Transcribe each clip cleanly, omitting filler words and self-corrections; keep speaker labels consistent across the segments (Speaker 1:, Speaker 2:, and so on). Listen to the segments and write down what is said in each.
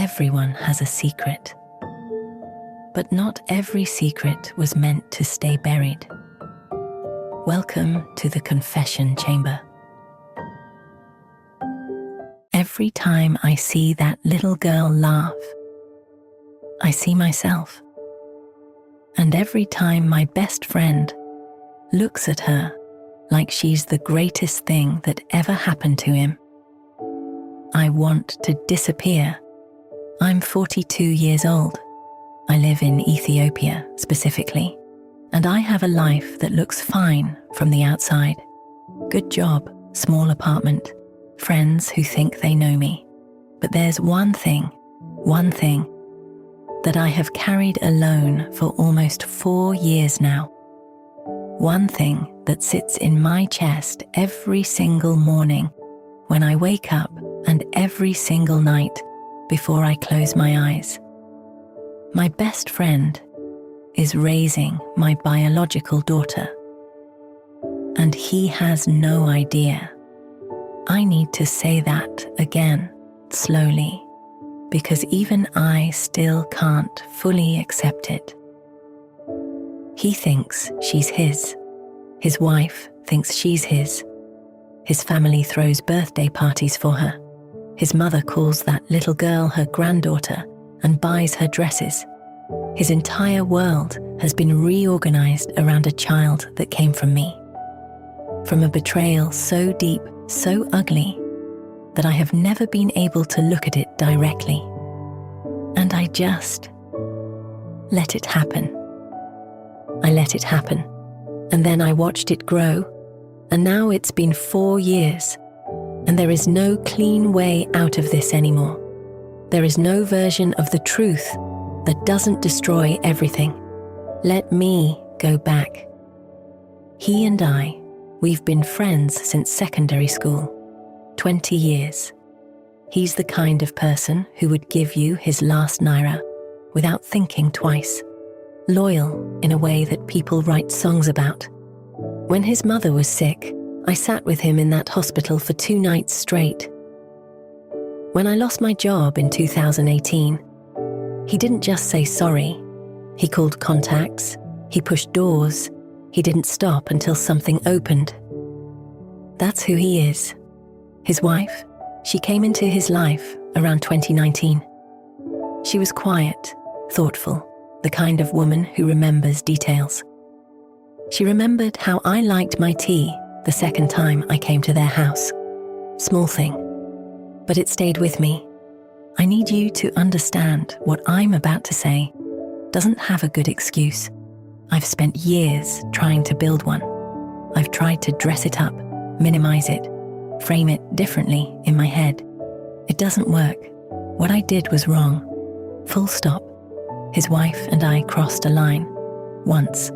Speaker 1: everyone has a secret. But not every secret was meant to stay buried. Welcome to the confession chamber. Every time I see that little girl laugh, I see myself. And every time my best friend looks at her like she's the greatest thing that ever happened to him, I want to disappear. I'm 42 years old. I live in Ethiopia specifically, and I have a life that looks fine from the outside. Good job, small apartment, friends who think they know me. But there's one thing that I have carried alone for almost 4 years now. One thing that sits in my chest every single morning when I wake up and every single night before I close my eyes. My best friend is raising my biological daughter, and he has no idea. I need to say that again, slowly, because even I still can't fully accept it. He thinks she's his. His wife thinks she's his. His family throws birthday parties for her. His mother calls that little girl her granddaughter and buys her dresses. His entire world has been reorganized around a child that came from me. From a betrayal so deep, so ugly, that I have never been able to look at it directly. And I just let it happen. I let it happen, and then I watched it grow, and now it's been 4 years, and there is no clean way out of this anymore. There is no version of the truth that doesn't destroy everything. Let me go back. He and I, we've been friends since secondary school, 20 years. He's the kind of person who would give you his last naira without thinking twice. Loyal in a way that people write songs about. When his mother was sick, I sat with him in that hospital for 2 nights straight. When I lost my job in 2018, he didn't just say sorry. He called contacts, he pushed doors, he didn't stop until something opened. That's who he is. His wife, she came into his life around 2019. She was quiet, thoughtful, the kind of woman who remembers details. She remembered how I liked my tea the second time I came to their house. Small thing, but it stayed with me. I need you to understand what I'm about to say doesn't have a good excuse. I've spent years trying to build one. I've tried to dress it up, minimize it, frame it differently in my head. It doesn't work. What I did was wrong. Full stop. His wife and I crossed a line, once,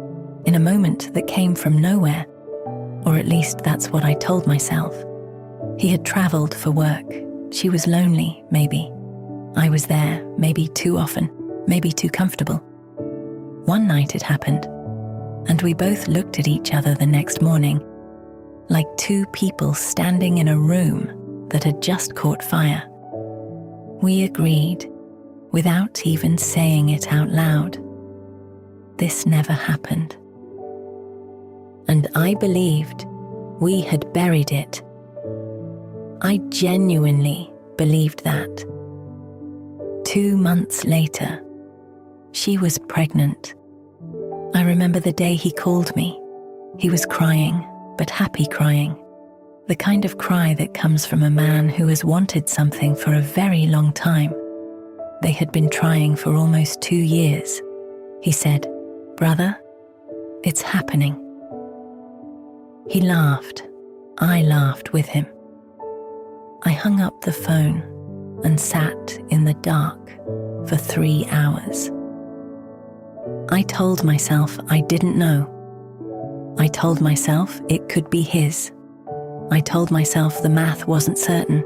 Speaker 1: in a moment that came from nowhere, or at least that's what I told myself. He had traveled for work. She was lonely, maybe. I was there, maybe too often, maybe too comfortable. One night it happened, and we both looked at each other the next morning, like 2 people standing in a room that had just caught fire. We agreed, without even saying it out loud. This never happened. And I believed we had buried it. I genuinely believed that. 2 months later, she was pregnant. I remember the day he called me. He was crying, but happy crying. The kind of cry that comes from a man who has wanted something for a very long time. They had been trying for almost 2 years. He said, "Brother, it's happening." He laughed. I laughed with him. I hung up the phone and sat in the dark for 3 hours. I told myself I didn't know. I told myself it could be his. I told myself the math wasn't certain.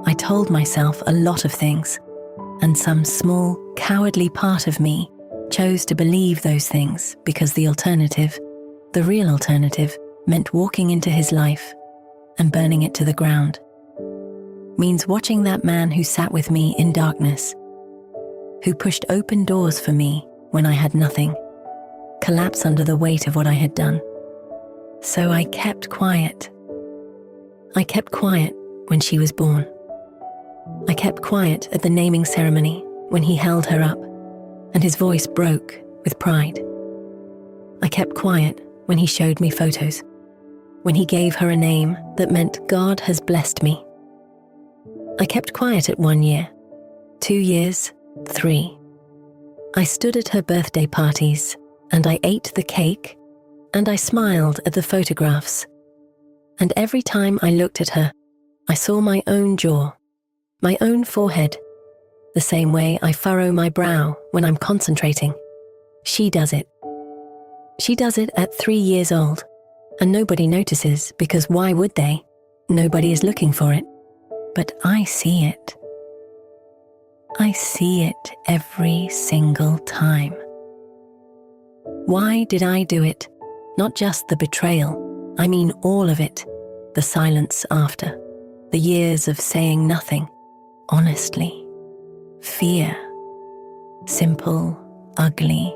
Speaker 1: I told myself a lot of things, and some small, cowardly part of me chose to believe those things because the alternative, the real alternative, meant walking into his life and burning it to the ground. Means watching that man who sat with me in darkness who pushed open doors for me when I had nothing, collapse under the weight of what I had done. So I kept quiet. I kept quiet when she was born. I kept quiet at the naming ceremony when he held her up and his voice broke with pride. I kept quiet when he showed me photos, when he gave her a name that meant God has blessed me. I kept quiet at 1 year, 2 years, 3. I stood at her birthday parties and I ate the cake and I smiled at the photographs. And every time I looked at her, I saw my own jaw, my own forehead, the same way I furrow my brow when I'm concentrating. She does it. She does it at 3 years old, and nobody notices because why would they? Nobody is looking for it. But I see it. I see it every single time. Why did I do it? Not just the betrayal, I mean all of it. The silence after, the years of saying nothing, honestly. Fear. Simple, ugly,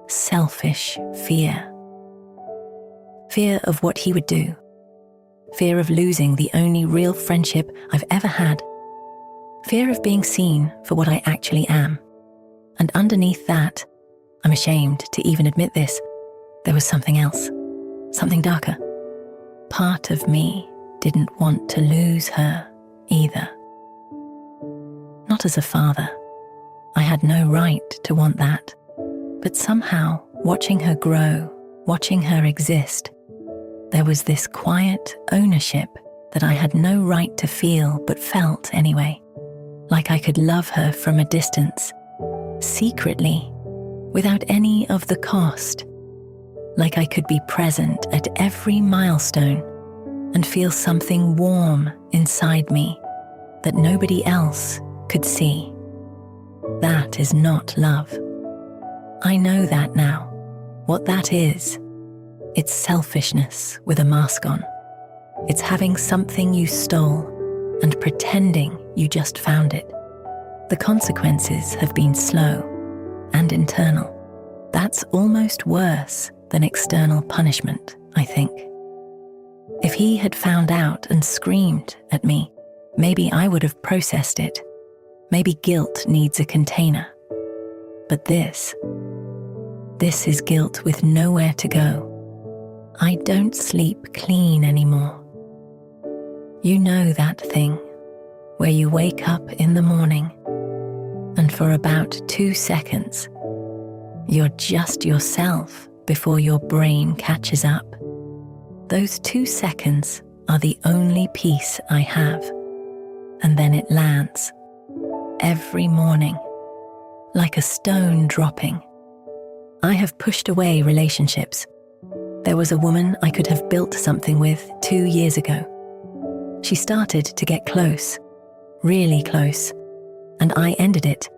Speaker 1: selfish fear. Fear of what he would do. Fear of losing the only real friendship I've ever had. Fear of being seen for what I actually am. And underneath that, I'm ashamed to even admit this, there was something else, something darker. Part of me didn't want to lose her either. Not as a father. I had no right to want that. But somehow, watching her grow, watching her exist, there was this quiet ownership that I had no right to feel but felt anyway. Like I could love her from a distance, secretly, without any of the cost. Like I could be present at every milestone and feel something warm inside me that nobody else could see. That is not love. I know that now. What that is, it's selfishness with a mask on. It's having something you stole and pretending you just found it. The consequences have been slow and internal. That's almost worse than external punishment, I think. If he had found out and screamed at me, maybe I would have processed it. Maybe guilt needs a container. But this is guilt with nowhere to go. I don't sleep clean anymore. You know that thing where you wake up in the morning and for about 2 seconds, you're just yourself before your brain catches up. Those 2 seconds are the only peace I have. And then it lands. Every morning, like a stone dropping. I have pushed away relationships. There was a woman I could have built something with 2 years ago. She started to get close, really close, and I ended it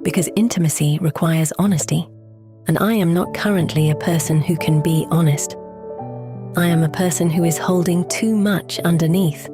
Speaker 1: because intimacy requires honesty, and I am not currently a person who can be honest. I am a person who is holding too much underneath,